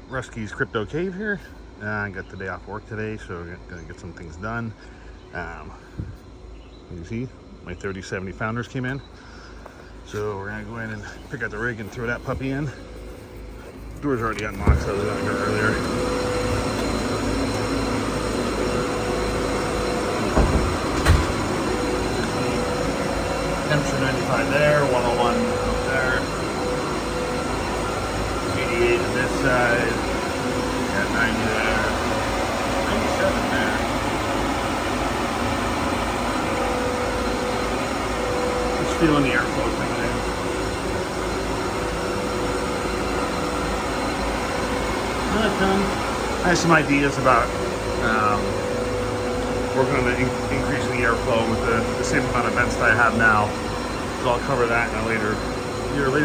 Rusky's Crypto Cave here. I got the day off work today, so I'm gonna get some things done. You see, my 3070 Founders came in. So we're gonna go in and pick out the rig and throw that puppy in. Door's already unlocked, so I was gonna go earlier. Temperature 95 there, 101 up there. 88 on this side. Got 90 there. 97 there. Just feeling the airflow coming in. I have some ideas about working on increasing the airflow with the same amount of vents that I have now. So I'll cover that in a later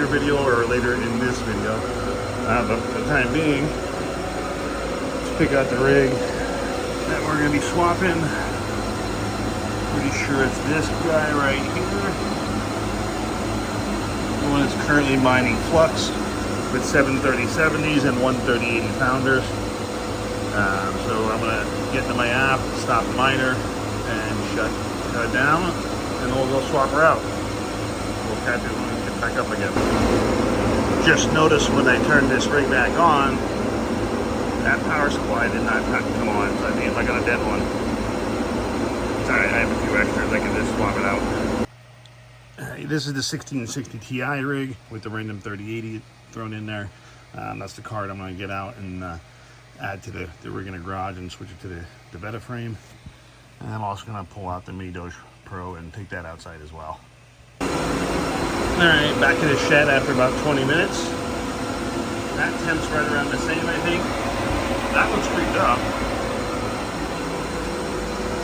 video or later in this video. But for the time being, let's pick out the rig that we're going to be swapping. Pretty sure it's this guy right here. The one that's currently mining flux with 730-70s and 130-80 Founders. So I'm going to get into my app, stop the miner, and shut it down, and then we'll go swap her out. We'll catch it when we get back up again. Just notice when I turn this rig back on, that power supply did not come on, so I think if I got a dead one. Sorry, I have a few extras, I can just swap it out. This is the 1660 Ti rig with the random 3080 thrown in there. That's the card I'm going to get out and add to the rig in the garage and switch it to the Beta frame. And I'm also going to pull out the Mini Doge Pro and take that outside as well. Alright, back to the shed after about 20 minutes. That temp's right around the same, I think. That looks creeped up.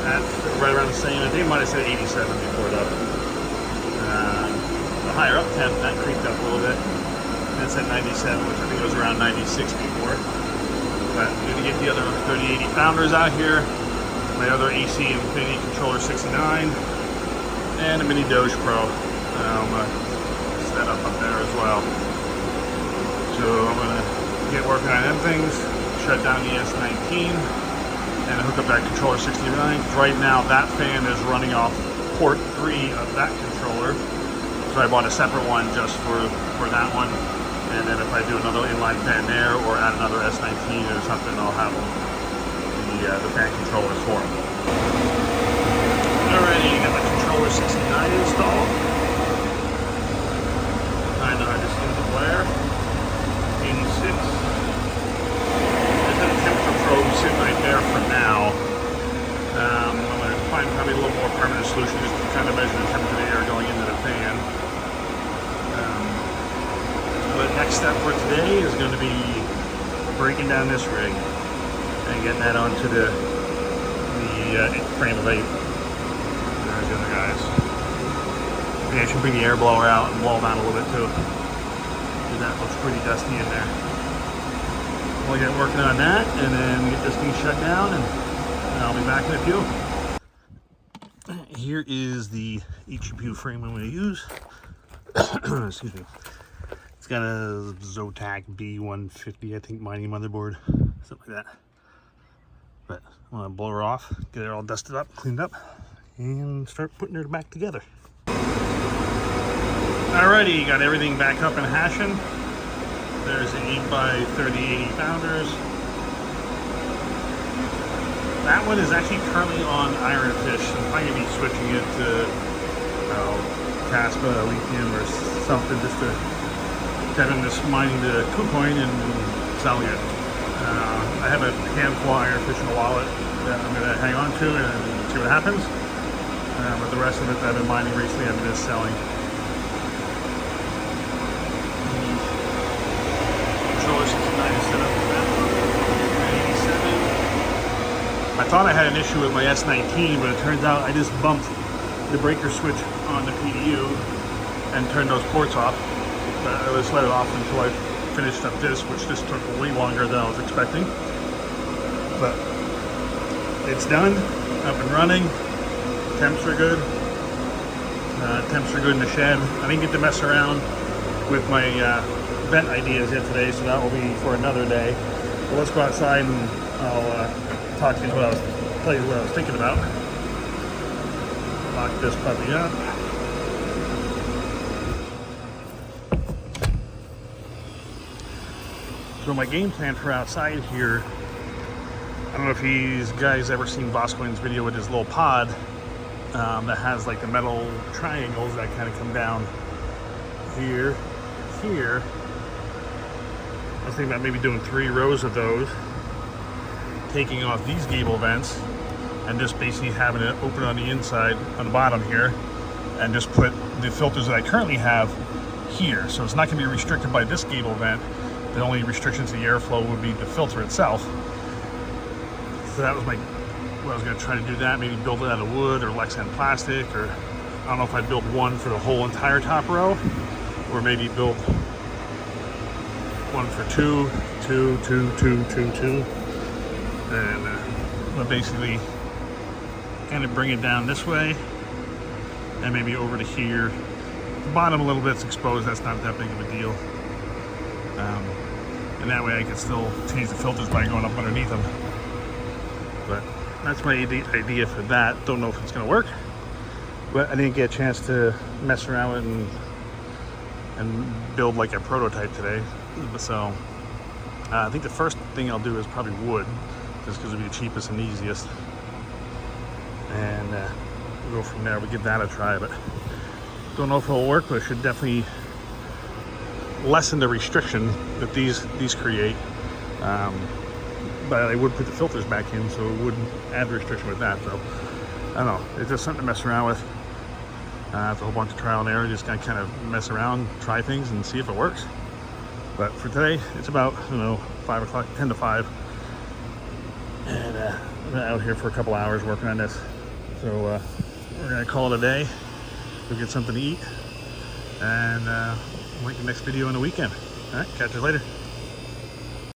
That's right around the same. I think it might have said 87 before it up. The higher up temp, that creeped up a little bit. That's at 97, which I think was around 96 before. But I'm going to get the other 3080 Founders out here, my other AC Infinity Controller 69, and a Mini Doge Pro. I'm going to set up there as well. So I'm going to get working on them things, shut down the S19, and hook up that controller 69. Right now that fan is running off port 3 of that controller. So I bought a separate one just for that one. And then if I do another inline fan there or add another S19 or something, I'll have the fan controllers for them. Alrighty, got my controller 69 installed. I know I just use the flare. 86. There's a temperature probe sitting right there for now. I'm going to find probably a little more permanent solution just to kind of measure the temperature of the air going into the fan. The next step for today is going to be breaking down this rig and getting that onto the frame of 8. There's the other guys. Maybe I should bring the air blower out and blow down a little bit too. That looks pretty dusty in there. We'll get working on that and then get this thing shut down, and I'll be back in a few. Here is the HPU frame I'm going to use. Excuse me. It's got a Zotac B150, I think, mining motherboard, something like that. But I'm gonna blow her off, get it all dusted up, cleaned up, and start putting her back together. Alrighty, got everything back up and hashing. There's the 8x3080 Founders. That one is actually currently on Ironfish. I'm probably gonna be switching it to Caspa, Lithium, or something just to have him just mining the KuCoin and selling it. I have a handful of Ironfish in a wallet that I'm going to hang on to and see what happens. But the rest of it that I've been mining recently, I've been just selling. Controller 69 is set up for that. 87. I thought I had an issue with my S19, but it turns out I just bumped the breaker switch on the PDU and turned those ports off. I just let it off until I finished up this, which just took way longer than I was expecting. But it's done, up and running. Temps are good. Temps are good in the shed. I didn't get to mess around with my vent ideas yet today, so that will be for another day. Well, let's go outside and I'll talk to you tell you what I was thinking about. Lock this puppy up. So my game plan for outside here, I don't know if you guys ever seen Boscoin's video with his little pod that has like the metal triangles that kind of come down here. I was thinking about maybe doing 3 rows of those, taking off these gable vents, and just basically having it open on the inside, on the bottom here, and just put the filters that I currently have here. So it's not going to be restricted by this gable vent. The only restrictions to the airflow would be the filter itself. So that was what I was going to try to do that, maybe build it out of wood or Lexan plastic, or I don't know if I'd build one for the whole entire top row, or maybe build one for 2, and but basically kind of bring it down this way and maybe over to here. The bottom a little bit's exposed, that's not that big of a deal. And that way I can still change the filters by going up underneath them. But that's my idea for that. Don't know if it's going to work, but I didn't get a chance to mess around with it and build like a prototype today. So I think the first thing I'll do is probably wood, just because it'll be the cheapest and easiest. And we'll go from there. We'll give that a try, but don't know if it'll work, but it should definitely lessen the restriction that these create. But I would put the filters back in, so it wouldn't add restriction with that. So I don't know, it's just something to mess around with. It's a whole bunch of trial and error, just kind of mess around, try things and see if it works. But for today, it's about 5 o'clock, 10 to 5, and I'm out here for a couple hours working on this. So we're gonna call it a day. Go get something to eat, and make the next video in the weekend. All right, catch you later.